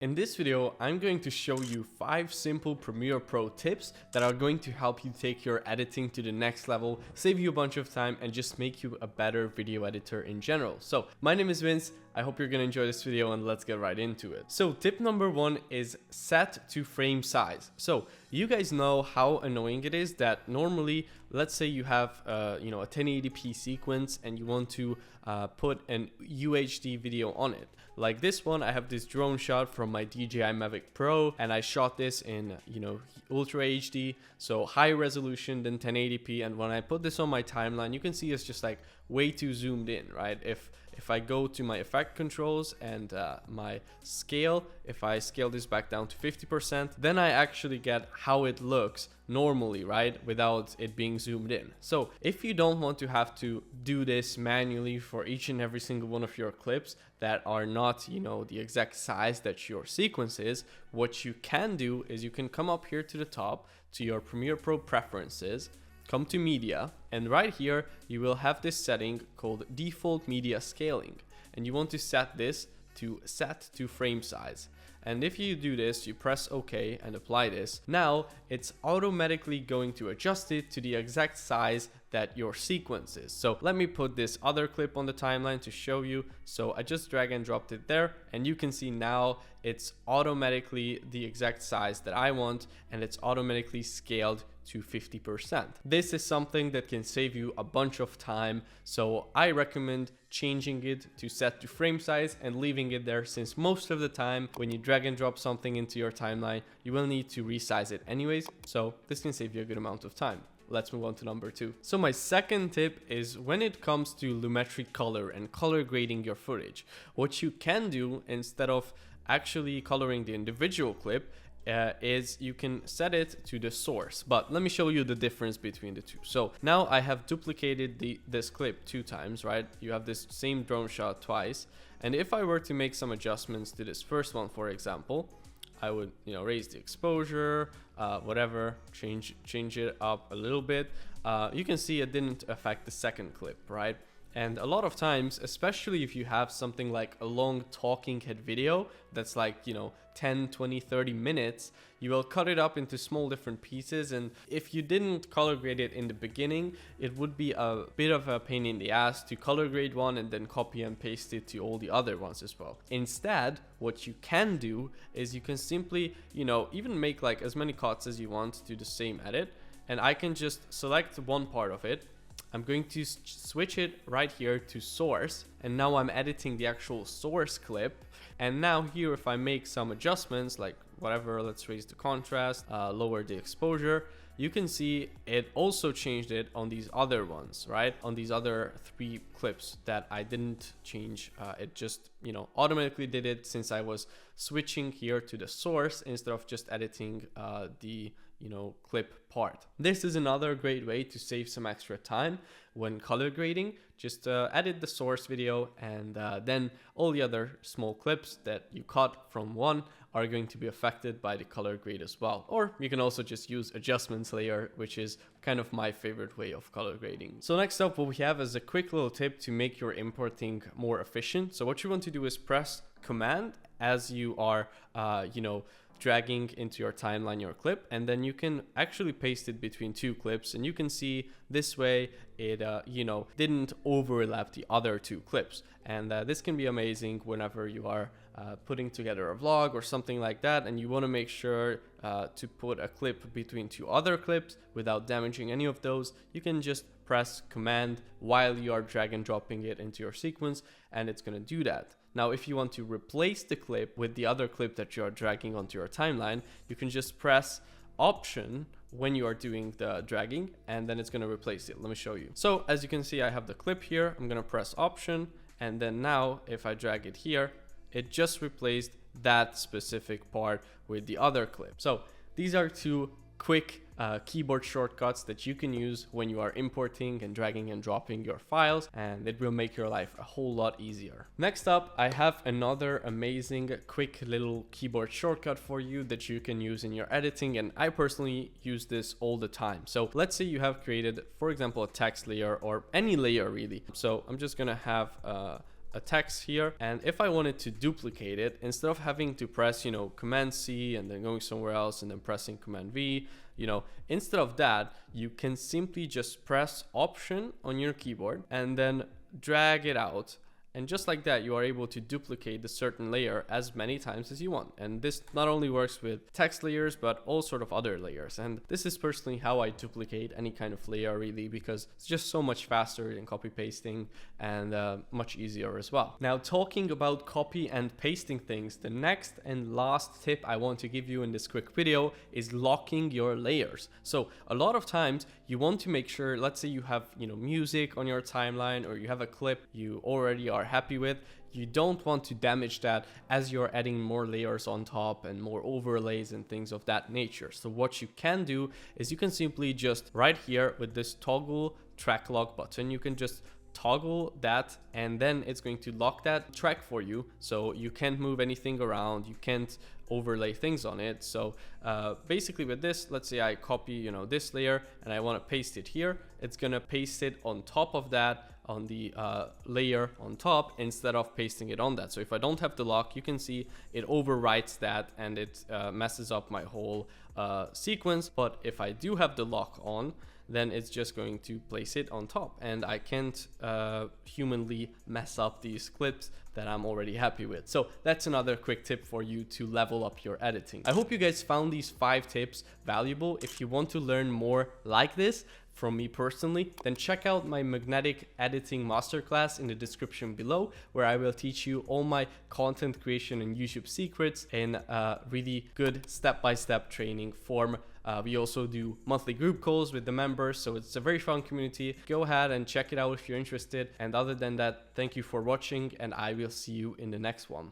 In this video, I'm going to show you 5 simple Premiere Pro tips that are going to help you take your editing to the next level, save you a bunch of time, and just make you a better video editor in general. So, my name is Vince. I hope you're gonna enjoy this video and let's get right into it. So, tip number 1 is set to frame size. So, you guys know how annoying it is that normally, let's say you have a 1080p sequence and you want to put an UHD video on it. Like this one, I have this drone shot from my DJI Mavic Pro, and I shot this in, Ultra HD, so higher resolution than 1080p. And when I put this on my timeline, you can see it's just like way too zoomed in, right? If I go to my effect controls and my scale, if I scale this back down to 50%, then I actually get how it looks normally, right? Without it being zoomed in. So if you don't want to have to do this manually for each and every single one of your clips that are not, the exact size that your sequence is, what you can do is you can come up here to the top to your Premiere Pro preferences, come to media, and right here you will have this setting called default media scaling, and you want to set this to set to frame size. And if you do this, you press OK and apply this. Now it's automatically going to adjust it to the exact size that your sequence is. So let me put this other clip on the timeline to show you. So I just drag and dropped it there, and you can see now it's automatically the exact size that I want, and it's automatically scaled to 50%. This is something that can save you a bunch of time, so I recommend changing it to set to frame size and leaving it there, since most of the time when you drag and drop something into your timeline, you will need to resize it anyways, so this can save you a good amount of time. Let's move on to number 2. So my second tip is when it comes to lumetric color and color grading your footage, what you can do instead of actually coloring the individual clip is you can set it to the source. But let me show you the difference between the two. So now I have duplicated this clip 2 times, right? You have this same drone shot twice. And if I were to make some adjustments to this first one, for example, I would, raise the exposure, whatever, change it up a little bit. You can see it didn't affect the second clip, right? And a lot of times, especially if you have something like a long talking head video that's like, 10, 20, 30 minutes, you will cut it up into small different pieces. And if you didn't color grade it in the beginning, it would be a bit of a pain in the ass to color grade one and then copy and paste it to all the other ones as well. Instead, what you can do is you can simply, even make like as many cuts as you want to the same edit. And I can just select one part of it. I'm going to switch it right here to source, and now I'm editing the actual source clip. And now here, if I make some adjustments, like whatever, let's raise the contrast, lower the exposure, you can see it also changed it on these other ones, right? On these other 3 clips that I didn't change. It just, automatically did it since I was switching here to the source instead of just editing the clip part. This is another great way to save some extra time when color grading. Just edit the source video, and then all the other small clips that you cut from one are going to be affected by the color grade as well. Or you can also just use adjustments layer, which is kind of my favorite way of color grading. So next up, what we have is a quick little tip to make your importing more efficient. So what you want to do is press Command as you are, dragging into your timeline your clip, and then you can actually paste it between 2 clips, and you can see this way it didn't overlap the other 2 clips. And this can be amazing whenever you are putting together a vlog or something like that, and you want to make sure to put a clip between 2 other clips without damaging any of those. You can just press Command while you are drag and dropping it into your sequence, and it's going to do that. Now, if you want to replace the clip with the other clip that you are dragging onto your timeline, you can just press Option when you are doing the dragging, and then it's going to replace it. Let me show you. So as you can see, I have the clip here. I'm going to press Option, and then now if I drag it here, it just replaced that specific part with the other clip. So these are 2 quick keyboard shortcuts that you can use when you are importing and dragging and dropping your files, and it will make your life a whole lot easier. Next up, I have another amazing quick little keyboard shortcut for you that you can use in your editing, and I personally use this all the time. So let's say you have created, for example, a text layer or any layer really. So I'm just gonna have a text here, and if I wanted to duplicate it, instead of having to press, you know, Command C and then going somewhere else and then pressing Command V, you know, instead of that, you can simply just press Option on your keyboard and then drag it out. And just like that, you are able to duplicate the certain layer as many times as you want. And this not only works with text layers, but all sort of other layers. And this is personally how I duplicate any kind of layer, really, because it's just so much faster than copy pasting and much easier as well. Now, talking about copy and pasting things, the next and last tip I want to give you in this quick video is locking your layers. So a lot of times you want to make sure, let's say you have, you know, music on your timeline, or you have a clip you already are happy with, you don't want to damage that as you're adding more layers on top and more overlays and things of that nature. So what you can do is you can simply just right here with this toggle track lock button, you can just toggle that, and then it's going to lock that track for you, so you can't move anything around, you can't overlay things on it. So basically with this, let's say I copy, you know, this layer and I want to paste it here, it's gonna paste it on top of that, on the layer on top, instead of pasting it on that. So if I don't have the lock, you can see it overwrites that and it messes up my whole sequence. But if I do have the lock on, then it's just going to place it on top, and I can't humanly mess up these clips that I'm already happy with. So that's another quick tip for you to level up your editing. I hope you guys found these 5 tips valuable. If you want to learn more like this from me personally, then check out my magnetic editing masterclass in the description below, where I will teach you all my content creation and YouTube secrets in a really good step-by-step training form. We also do monthly group calls with the members, so it's a very fun community. Go ahead and check it out if you're interested. And other than that, thank you for watching, and I will see you in the next one.